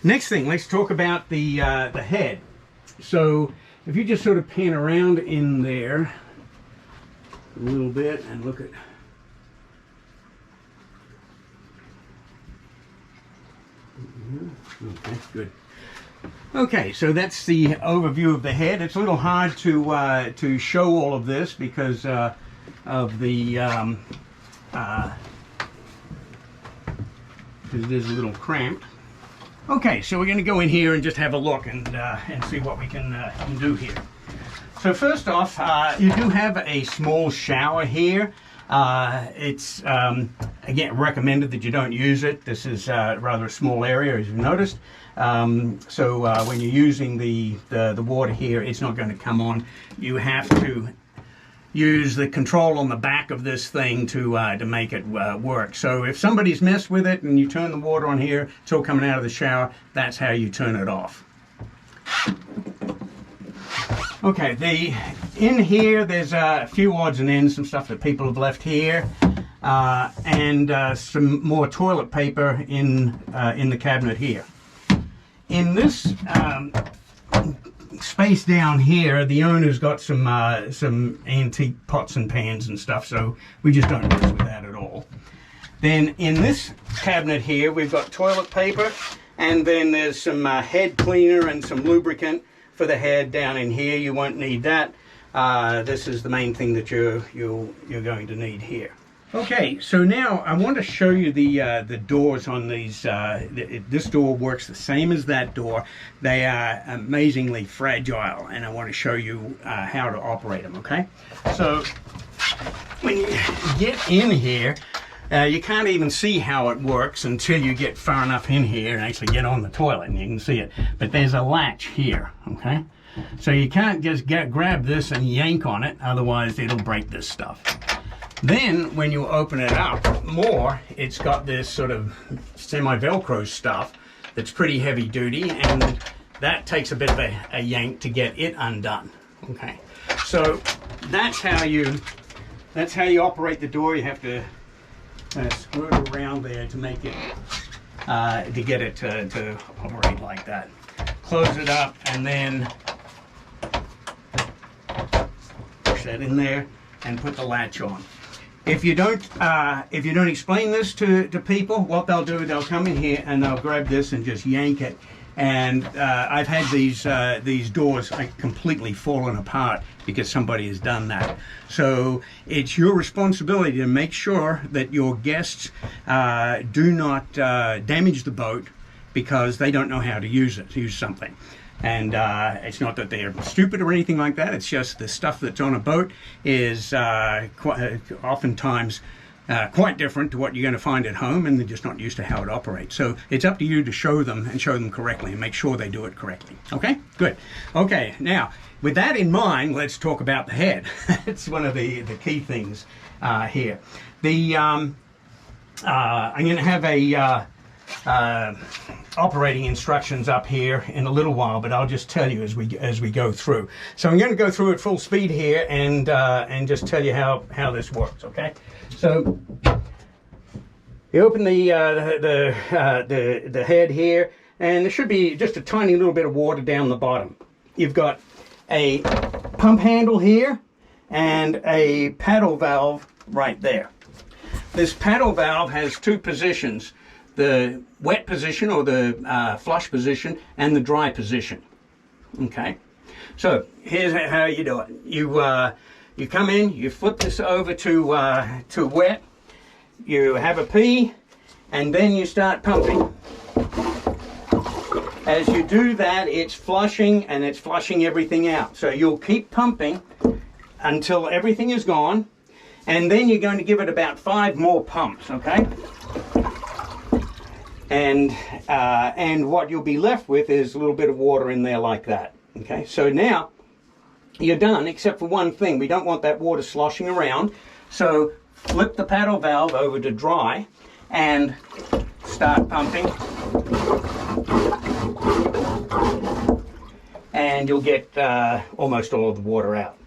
Next thing, let's talk about the head. So if you just sort of pan around in there a little bit and look at. Okay, good. Okay, so that's the overview of the head. It's a little hard to show all of this because of the because it is a little cramped. Okay, so we're going to go in here and just have a look and see what we can do here. So first off, you do have a small shower here. It's again recommended that you don't use it. This is rather a small area, as you've noticed. So when you're using the water here, it's not going to come on. You have to use the control on the back of this thing to make it work. So if somebody's messed with it and you turn the water on here, it's all coming out of the shower, that's how you turn it off. Okay, in here there's a few odds and ends, some stuff that people have left here, and some more toilet paper in the cabinet here. In this space down here, the owner's got some antique pots and pans and stuff, so we just don't mess with that at all. Then in this cabinet here, we've got toilet paper, and then there's some head cleaner and some lubricant for the head down in here. You won't need that. This is the main thing that you're going to need here. Okay, so now I want to show you the doors on these. This door works the same as that door. They are amazingly fragile, and I want to show you how to operate them, okay? So when you get in here, you can't even see how it works until you get far enough in here and actually get on the toilet, and you can see it. But there's a latch here, okay? So you can't just grab this and yank on it, otherwise it'll break this stuff. Then when you open it up more, it's got this sort of semi-Velcro stuff that's pretty heavy duty, and that takes a bit of a yank to get it undone. Okay, so that's how you operate the door. You have to screw it around there to make it to get it to operate like that. Close it up and then push that in there and put the latch on. If you don't explain this to people, what they'll do, they'll come in here and they'll grab this and just yank it. And I've had these doors completely fallen apart because somebody has done that. So it's your responsibility to make sure that your guests do not damage the boat because they don't know how to use something. And it's not that they're stupid or anything like that. It's just the stuff that's on a boat is oftentimes quite different to what you're going to find at home, and they're just not used to how it operates. So it's up to you to show them correctly and make sure they do it correctly. Okay, good. Okay, now with that in mind, let's talk about the head. It's one of the key things here. I'm going to have a operating instructions up here in a little while, but I'll just tell you as we go through. So I'm going to go through at full speed here and just tell you how this works. Okay, so you open the head here, and there should be just a tiny little bit of water down the bottom. You've got a pump handle here and a paddle valve right there. This paddle valve has two positions: the wet position, or the flush position, and the dry position. Okay, so here's how you do it. You come in, you flip this over to wet, you have a pee, and then you start pumping. As you do that, it's flushing, and it's flushing everything out. So you'll keep pumping until everything is gone, and then you're going to give it about 5 more pumps, okay? And what you'll be left with is a little bit of water in there like that. Okay, so now you're done, except for one thing. We don't want that water sloshing around, so flip the paddle valve over to dry and start pumping, and you'll get almost all of the water out.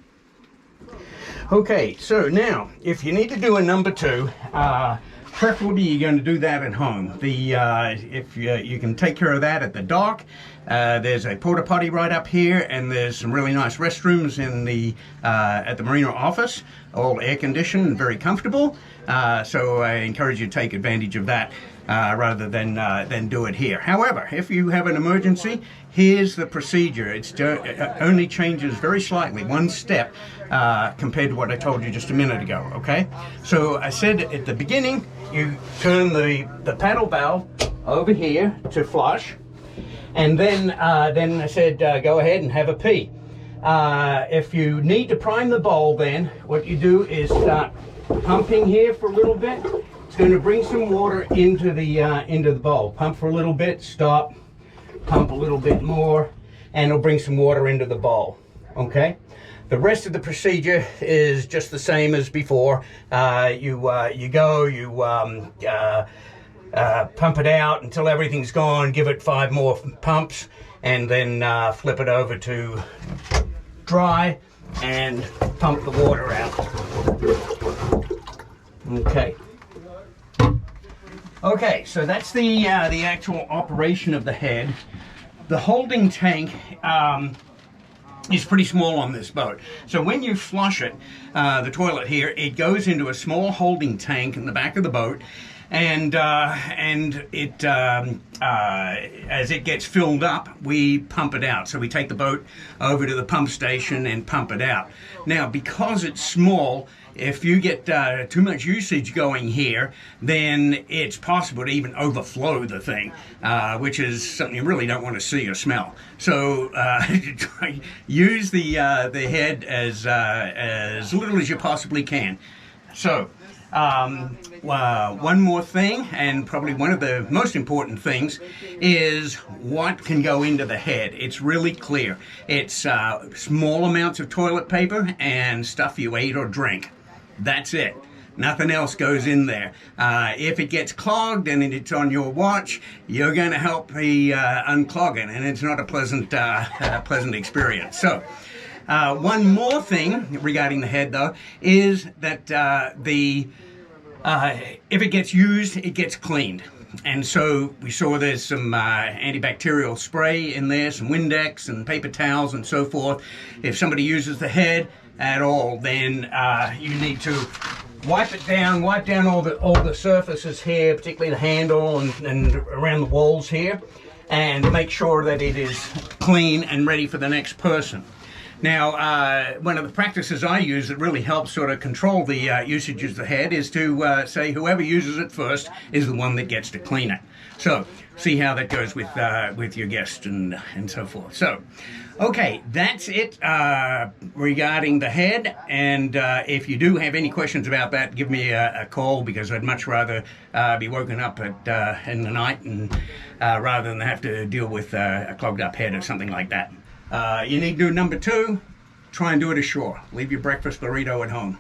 Okay, so now if you need to do a number 2, preferably you're going to do that at home. If you can take care of that at the dock, there's a porta potty right up here, and there's some really nice restrooms in at the marina office, all air conditioned and very comfortable. So I encourage you to take advantage of that rather than do it here. However, if you have an emergency, here's the procedure. It only changes very slightly, one step compared to what I told you just a minute ago. Okay, so I said at the beginning, you turn the paddle valve over here to flush, and then I said go ahead and have a pee. If you need to prime the bowl, then what you do is start pumping here for a little bit. It's going to bring some water into the bowl. Pump for a little bit, stop, pump a little bit more, and it'll bring some water into the bowl. Okay. The rest of the procedure is just the same as before. You pump it out until everything's gone, give it 5 more pumps, and then flip it over to dry and pump the water out. Okay. Okay, so that's the actual operation of the head. The holding tank is pretty small on this boat. So when you flush it, the toilet here, it goes into a small holding tank in the back of the boat, and it as it gets filled up, we pump it out. So we take the boat over to the pump station and pump it out. Now, because it's small, if you get too much usage going here, then it's possible to even overflow the thing, which is something you really don't want to see or smell. So use the head as little as you possibly can. So one more thing, and probably one of the most important things, is what can go into the head. It's really clear. It's small amounts of toilet paper and stuff you ate or drank. That's it. Nothing else goes in there. If it gets clogged and it's on your watch, you're going to help me unclog it, and it's not a pleasant experience. So, one more thing regarding the head, though, is that if it gets used, it gets cleaned. And so we saw there's some antibacterial spray in there, some Windex and paper towels and so forth. If somebody uses the head at all, then you need to wipe down all the surfaces here, particularly the handle and around the walls here, and make sure that it is clean and ready for the next person. Now, one of the practices I use that really helps sort of control the usage of the head is to say whoever uses it first is the one that gets to clean it. So, see how that goes with your guests and so forth. So, okay, that's it regarding the head. And if you do have any questions about that, give me a call, because I'd much rather be woken up in the night and rather than have to deal with a clogged up head or something like that. You need to do number 2, try and do it ashore. Leave your breakfast burrito at home.